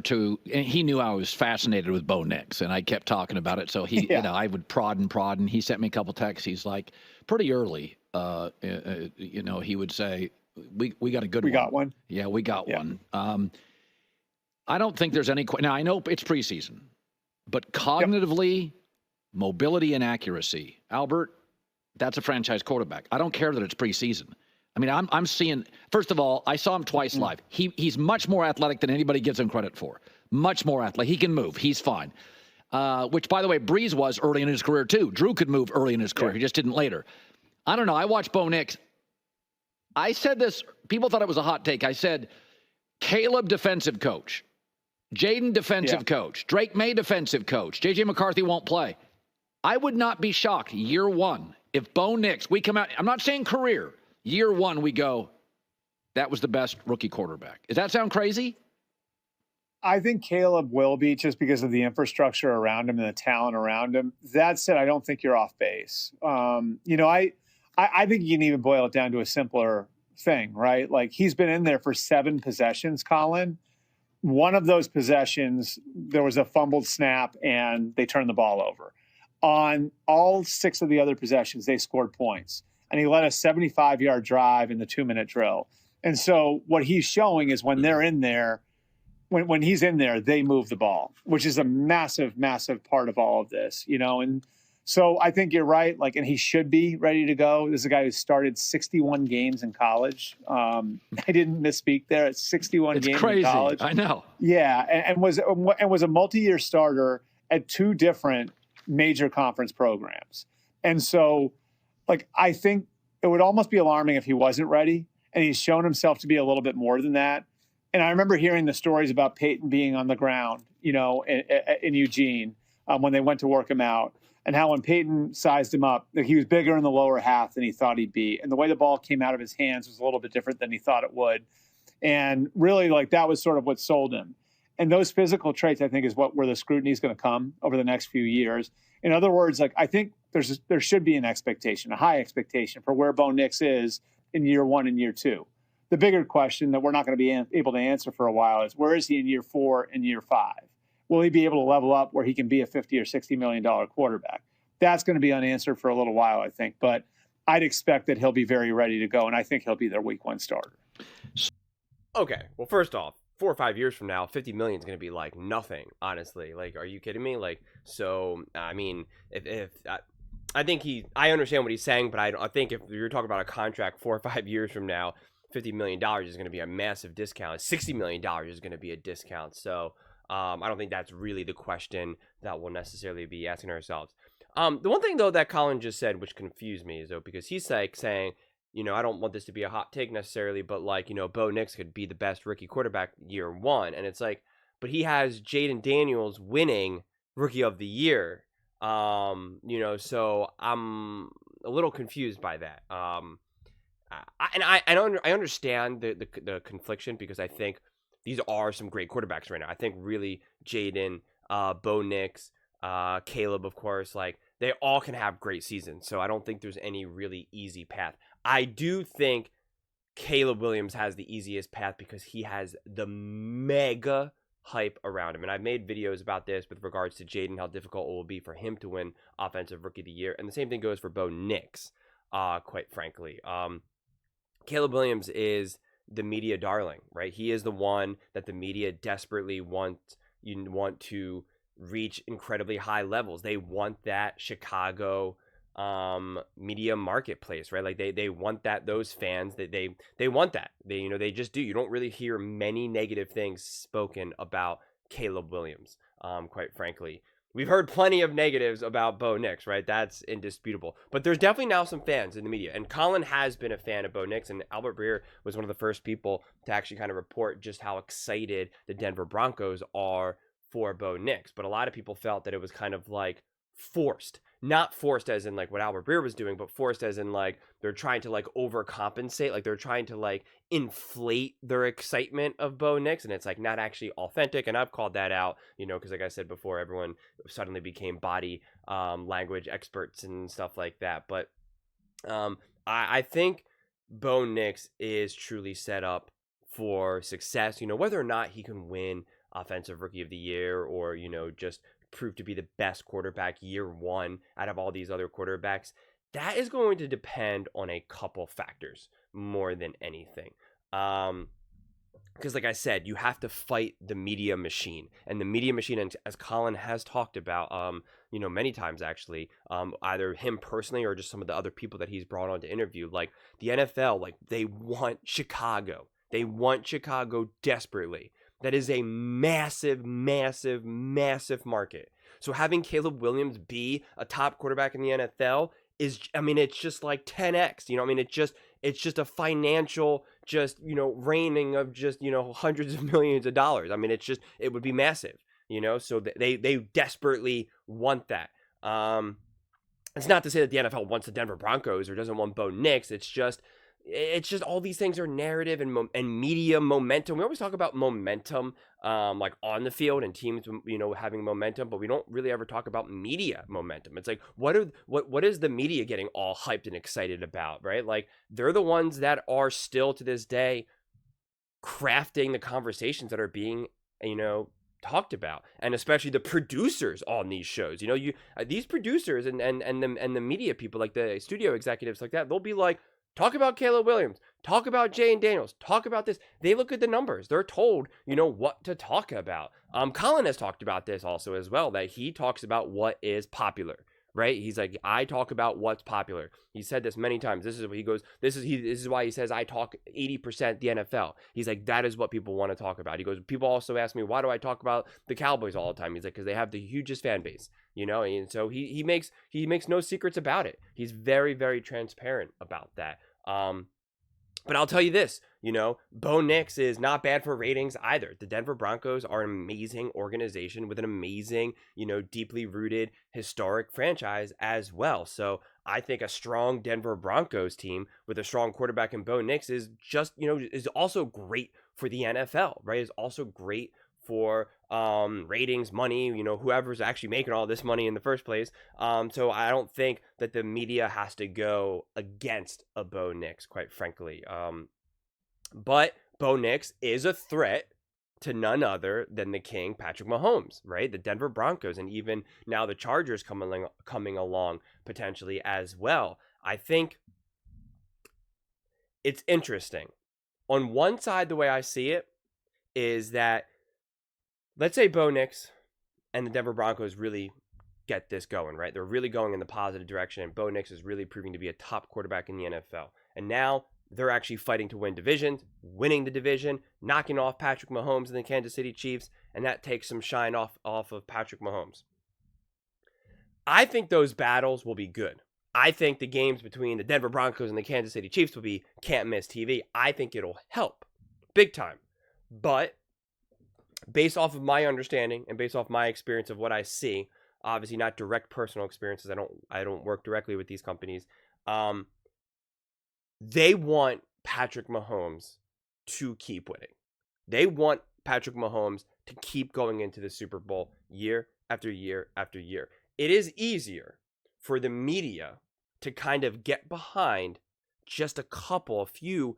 to, and he knew I was fascinated with Bo Nix, and I kept talking about it. So he, I would prod, and he sent me a couple texts. He's like, pretty early, he would say, we got a good one. We got one. Yeah, we got one. I don't think there's any. Now I know it's preseason, but cognitively, mobility and accuracy, Albert, that's a franchise quarterback. I don't care that it's preseason. I mean, I'm seeing, first of all, I saw him twice live. He's much more athletic than anybody gives him credit for. Much more athletic. He can move. He's fine. Which, by the way, Breeze was early in his career, too. Drew could move early in his career. He just didn't later. I don't know. I watched Bo Nix. I said this. People thought it was a hot take. I said, Caleb, defensive coach. Jaden, defensive coach. Drake May, defensive coach. J.J. McCarthy won't play. I would not be shocked year one if Bo Nix, we come out, I'm not saying career, year one, we go, that was the best rookie quarterback. Does that sound crazy? I think Caleb will be, just because of the infrastructure around him and the talent around him. That said, I don't think you're off base. I think you can even boil it down to a simpler thing, right? Like, he's been in there for 7 possessions, Colin. One of those possessions, there was a fumbled snap and they turned the ball over. On all 6 of the other possessions, they scored points. And he led a 75-yard drive in the 2-minute drill. And so what he's showing is when they're in there, when he's in there, they move the ball, which is a massive, massive part of all of this, And so I think you're right. And he should be ready to go. This is a guy who started 61 games in college. I didn't misspeak there. It's 61 games crazy. In college. I know. Yeah, and was a multi-year starter at 2 different major conference programs. And so, I think it would almost be alarming if he wasn't ready. And he's shown himself to be a little bit more than that. And I remember hearing the stories about Peyton being on the ground, in Eugene when they went to work him out, and how when Peyton sized him up, he was bigger in the lower half than he thought he'd be. And the way the ball came out of his hands was a little bit different than he thought it would. And really, that was sort of what sold him. And those physical traits, I think, is where the scrutiny is going to come over the next few years. In other words, I think there should be an expectation, a high expectation for where Bo Nix is in year 1 and year 2. The bigger question that we're not going to be able to answer for a while is, where is he in year 4 and year 5? Will he be able to level up where he can be a $50 or $60 million quarterback? That's going to be unanswered for a little while, I think. But I'd expect that he'll be very ready to go, and I think he'll be their week 1 starter. Okay, well, first off, 4 or 5 years from now, 50 million is going to be nothing, honestly. Are you kidding me? I mean, if I think I understand what he's saying, but I think if you're talking about a contract 4 or 5 years from now, $50 million is going to be a massive discount. $60 million is going to be a discount. So I don't think that's really the question that we'll necessarily be asking ourselves. The one thing, though, that Colin just said, which confused me, is, though, because he's saying, I don't want this to be a hot take necessarily, but Bo Nix could be the best rookie quarterback year 1. And it's but he has Jaden Daniels winning rookie of the year. So I'm a little confused by that. I understand the confliction, because I think these are some great quarterbacks right now. I think really Jaden, Bo Nix, Caleb, of course, they all can have great seasons. So I don't think there's any really easy path. I do think Caleb Williams has the easiest path because he has the mega hype around him. And I've made videos about this with regards to Jaden, how difficult it will be for him to win Offensive Rookie of the Year. And the same thing goes for Bo Nix, quite frankly. Caleb Williams is the media darling, right? He is the one that the media desperately want to reach incredibly high levels. They want that Chicago media marketplace, right? They want that. Those fans, they want that. They just do. You don't really hear many negative things spoken about Caleb Williams, quite frankly. We've heard plenty of negatives about Bo Nix, right? That's indisputable. But there's definitely now some fans in the media. And Colin has been a fan of Bo Nix, and Albert Breer was one of the first people to actually kind of report just how excited the Denver Broncos are for Bo Nix. But a lot of people felt that it was kind of forced. Not forced as in what Albert Breer was doing, but forced as in they're trying to overcompensate. They're trying to inflate their excitement of Bo Nix, and it's not actually authentic. And I've called that out, because like I said before, everyone suddenly became body language experts and stuff like that. But I think Bo Nix is truly set up for success. Whether or not he can win offensive rookie of the year, or, just prove to be the best quarterback year one out of all these other quarterbacks, that is going to depend on a couple factors more than anything. Because like I said, you have to fight the media machine, and the media machine, and as Colin has talked about, many times actually, either him personally or just some of the other people that he's brought on to interview, like the NFL, like they want Chicago desperately. That is a massive, massive, massive market. So having Caleb Williams be a top quarterback in the NFL is, it's just like 10x. It's just a financial, raining of just, hundreds of millions of dollars. It would be massive, so they desperately want that. It's not to say that the NFL wants the Denver Broncos or doesn't want Bo Nix. It's just all these things are narrative and media momentum. We always talk about momentum, like on the field and teams, having momentum, but we don't really ever talk about media momentum. It's like, what is the media getting all hyped and excited about, right? Like they're the ones that are still to this day crafting the conversations that are being, talked about, and especially the producers on these shows. These producers and the media people, like the studio executives like that, they'll be like, talk about Caleb Williams, talk about Jane Daniels, talk about this. They look at the numbers. They're told, what to talk about. Colin has talked about this also as well, that he talks about what is popular, right? He's like, I talk about what's popular. He said this many times. This is what he goes, this is why he says I talk 80% the NFL. He's like, that is what people want to talk about. He goes, people also ask me, why do I talk about the Cowboys all the time? He's like, because they have the hugest fan base, and so he makes no secrets about it. He's very, very transparent about that. But I'll tell you this, Bo Nix is not bad for ratings either. The Denver Broncos are an amazing organization with an amazing, deeply rooted historic franchise as well. So I think a strong Denver Broncos team with a strong quarterback in Bo Nix is just, is also great for the NFL, right? Is also great for ratings, money, whoever's actually making all this money in the first place. So I don't think that the media has to go against a Bo Nix, quite frankly. But Bo Nix is a threat to none other than the king, Patrick Mahomes, right? The Denver Broncos, and even now the Chargers coming along potentially as well. I think it's interesting. On one side, the way I see it is that, let's say Bo Nix and the Denver Broncos really get this going, right? They're really going in the positive direction, and Bo Nix is really proving to be a top quarterback in the NFL. And now they're actually fighting to win divisions, winning the division, knocking off Patrick Mahomes and the Kansas City Chiefs, and that takes some shine off of Patrick Mahomes. I think those battles will be good. I think the games between the Denver Broncos and the Kansas City Chiefs will be can't miss TV. I think it'll help big time. But based off of my understanding and based off my experience of what I see, obviously not direct personal experiences, I don't work directly with these companies. They want Patrick Mahomes to keep winning. They want Patrick Mahomes to keep going into the Super Bowl year after year after year. It is easier for the media to kind of get behind just a few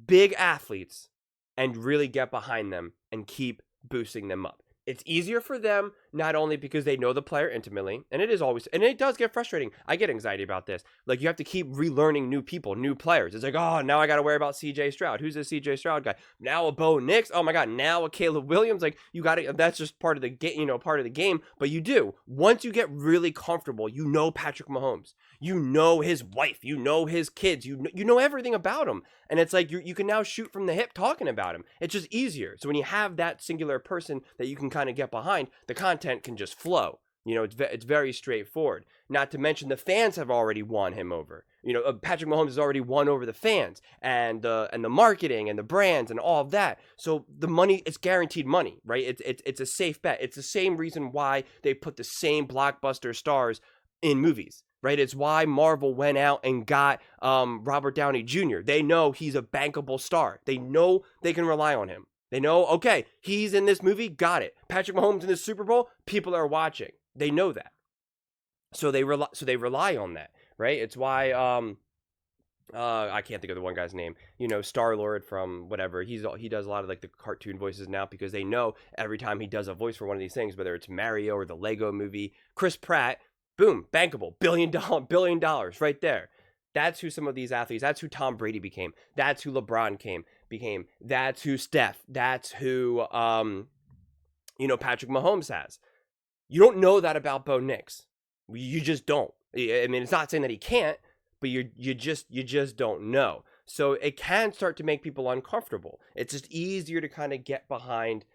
big athletes and really get behind them and keep boosting them up. It's easier for them, not only because they know the player intimately, and it does get frustrating. I get anxiety about this. Like, you have to keep relearning new people, new players. It's like, oh, now I got to worry about CJ Stroud. Who's this CJ Stroud guy? Now a Bo Nix. Oh my God, now a Caleb Williams. Like, that's just part of the game, But you do. Once you get really comfortable, Patrick Mahomes. You know his wife. You know his kids. You know everything about him. And it's like you can now shoot from the hip talking about him. It's just easier. So when you have that singular person that you can kind of get behind, the content can just flow. It's very straightforward. Not to mention the fans have already won him over. Patrick Mahomes has already won over the fans and the marketing and the brands and all of that. So the money, it's guaranteed money, right? It's a safe bet. It's the same reason why they put the same blockbuster stars in movies. Right, it's why Marvel went out and got Robert Downey Jr. They know he's a bankable star. They know they can rely on him. They know, okay, he's in this movie, got it. Patrick Mahomes in the Super Bowl, people are watching. They know that, so they rely on that, right? It's why I can't think of the one guy's name. Star-Lord from whatever. He does a lot of like the cartoon voices now because they know every time he does a voice for one of these things, whether it's Mario or the Lego movie, Chris Pratt, boom, bankable, billion dollars right there. That's who some of these athletes. That's who Tom Brady became. That's who LeBron became. That's who Steph. That's who Patrick Mahomes has. You don't know that about Bo Nix. You just don't. I mean, it's not saying that he can't, but you just don't know. So it can start to make people uncomfortable. It's just easier to kind of get behind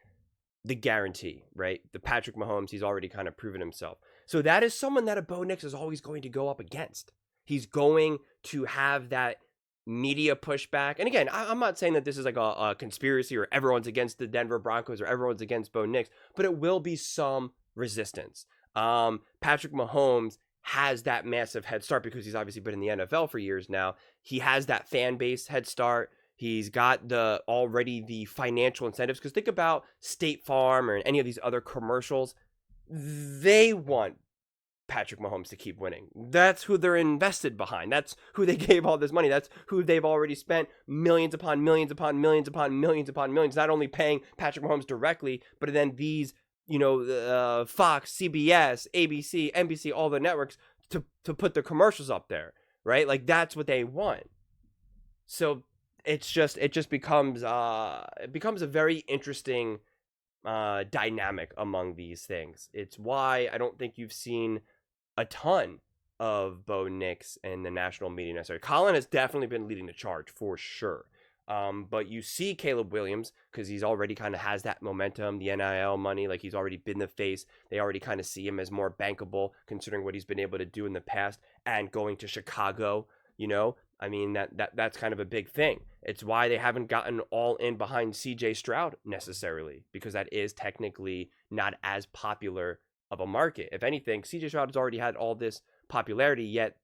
the guarantee, right? The Patrick Mahomes, he's already kind of proven himself. So that is someone that a Bo Nix is always going to go up against. He's going to have that media pushback. And again, I'm not saying that this is like a conspiracy or everyone's against the Denver Broncos or everyone's against Bo Nix, but it will be some resistance. Patrick Mahomes has that massive head start because he's obviously been in the NFL for years now. He has that fan base head start. He's got already the financial incentives, because think about State Farm or any of these other commercials. They want Patrick Mahomes to keep winning. That's who they're invested behind. That's who they gave all this money. That's who they've already spent millions upon millions upon millions upon millions upon millions, not only paying Patrick Mahomes directly, but then these Fox, CBS, ABC, NBC, all the networks to put the commercials up there, right? Like that's what they want. So it just becomes a very interesting dynamic among these things. It's why I don't think you've seen a ton of Bo Nix in the national media necessarily. Colin has definitely been leading the charge for sure. But you see Caleb Williams, because he's already kind of has that momentum, the NIL money, like he's already been the face. They already kind of see him as more bankable considering what he's been able to do in the past, and going to Chicago, I mean, that's kind of a big thing. It's why they haven't gotten all in behind CJ Stroud necessarily, because that is technically not as popular of a market. If anything, CJ Stroud has already had all this popularity, yet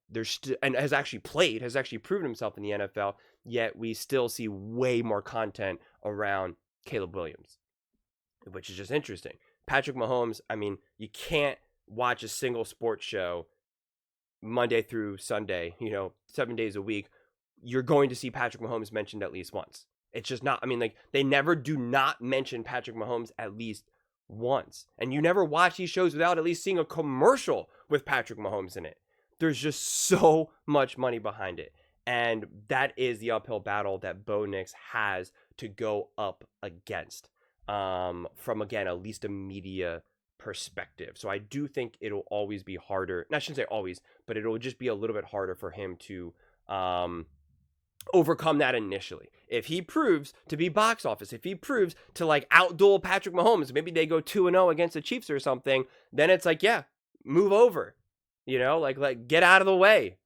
and has actually proven himself in the NFL, yet we still see way more content around Caleb Williams, which is just interesting. Patrick Mahomes, I mean, you can't watch a single sports show Monday through Sunday, 7 days a week. You're going to see Patrick Mahomes mentioned at least once. It's just not, I mean, like, they never do not mention Patrick Mahomes at least once. And you never watch these shows without at least seeing a commercial with Patrick Mahomes in it. There's just so much money behind it. And that is the uphill battle that Bo Nix has to go up against from, again, at least a media perspective. So I do think it'll always be harder. And I shouldn't say always, but it'll just be a little bit harder for him to overcome that initially. If he proves to be box office, if he proves to like outduel Patrick Mahomes, maybe they go 2-0 against the Chiefs or something, then it's like, yeah, move over, like get out of the way.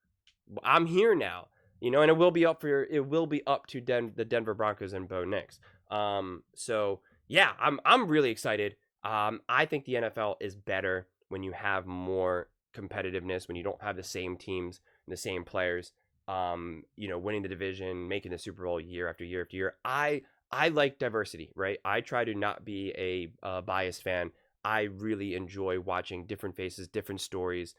I'm here now, and it will be up to the Denver Broncos and Bo Nix. So yeah, I'm really excited. I think the NFL is better when you have more competitiveness, when you don't have the same teams and the same players, winning the division, making the Super Bowl year after year after year. I like diversity, right? I try to not be a biased fan. I really enjoy watching different faces, different stories,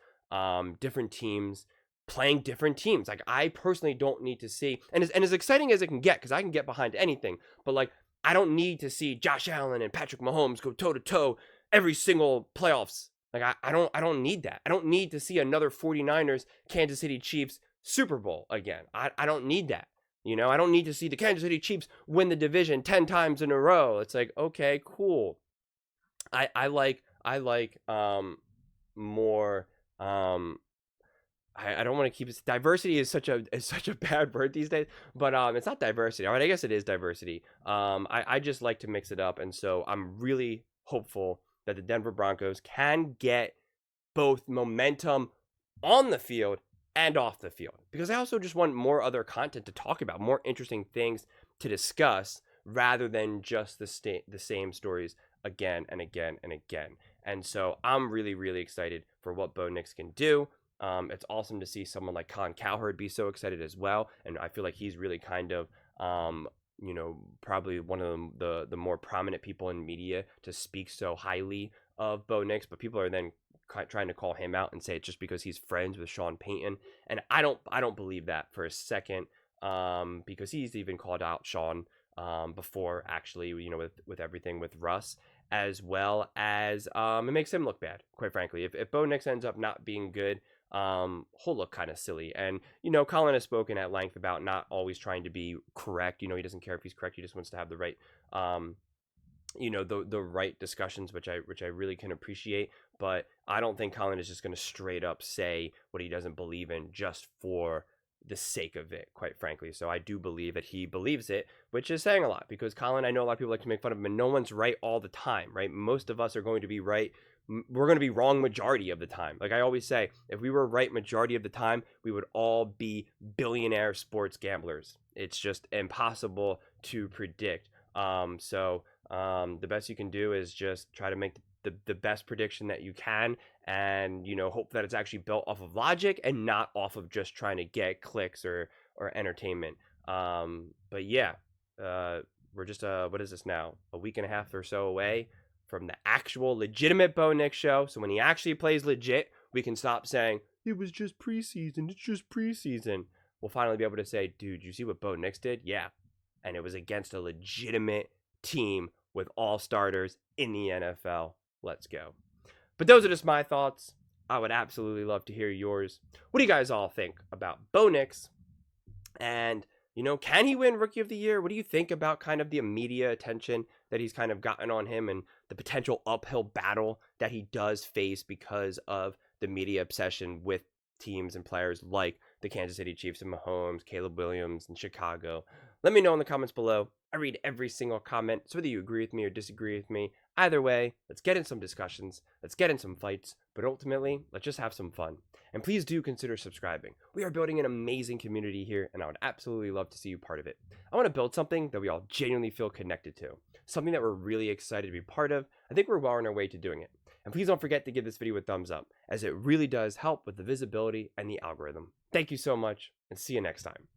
different teams playing different teams. Like, I personally don't need to see, and as exciting as it can get, because I can get behind anything, but like, I don't need to see Josh Allen and Patrick Mahomes go toe to toe every single playoffs. Like, I don't need that. I don't need to see another 49ers, Kansas City Chiefs Super Bowl again. I don't need that. I don't need to see the Kansas City Chiefs win the division 10 times in a row. It's like, okay, cool. I like more I don't want to keep it. Diversity is such a bad word these days, but it's not diversity. I mean, I guess it is diversity. I just like to mix it up, and so I'm really hopeful that the Denver Broncos can get both momentum on the field and off the field, because I also just want more other content to talk about, more interesting things to discuss, rather than just the same stories again and again and again. And so I'm really, really excited for what Bo Nix can do. It's awesome to see someone like Colin Cowherd be so excited as well, and I feel like he's really kind of probably one of the more prominent people in media to speak so highly of Bo Nix, but people are then trying to call him out and say it's just because he's friends with Sean Payton. And I don't believe that for a second, because he's even called out Sean before, actually, with everything with Russ, as well as it makes him look bad, quite frankly. If Bo Nix ends up not being good, he'll look kind of silly. And, Colin has spoken at length about not always trying to be correct. He doesn't care if he's correct. He just wants to have the right, the right discussions, which I really can appreciate. But I don't think Colin is just going to straight up say what he doesn't believe in just for the sake of it, quite frankly. So I do believe that he believes it, which is saying a lot, because Colin, I know a lot of people like to make fun of him, and no one's right all the time, right? Most of us are going to be right. We're going to be wrong majority of the time. Like I always say, if we were right majority of the time, we would all be billionaire sports gamblers. It's just impossible to predict. So the best you can do is just try to make the best prediction that you can, and hope that it's actually built off of logic and not off of just trying to get clicks or entertainment. But yeah, we're just what is this now, a week and a half or so away from the actual legitimate Bo Nix show. So when he actually plays legit, we can stop saying it was just preseason, it's just preseason. We'll finally be able to say, dude, you see what Bo Nix did? Yeah, and it was against a legitimate team with all starters in the NFL. Let's go. But those are just my thoughts. I would absolutely love to hear yours. What do you guys all think about Bo Nix? And, can he win Rookie of the Year? What do you think about kind of the media attention that he's kind of gotten on him, and the potential uphill battle that he does face because of the media obsession with teams and players like the Kansas City Chiefs and Mahomes, Caleb Williams, and Chicago? Let me know in the comments below. I read every single comment, so whether you agree with me or disagree with me, either way, let's get in some discussions, let's get in some fights, but ultimately, let's just have some fun. And please do consider subscribing. We are building an amazing community here, and I would absolutely love to see you part of it. I want to build something that we all genuinely feel connected to, something that we're really excited to be part of. I think we're well on our way to doing it. And please don't forget to give this video a thumbs up, as it really does help with the visibility and the algorithm. Thank you so much, and see you next time.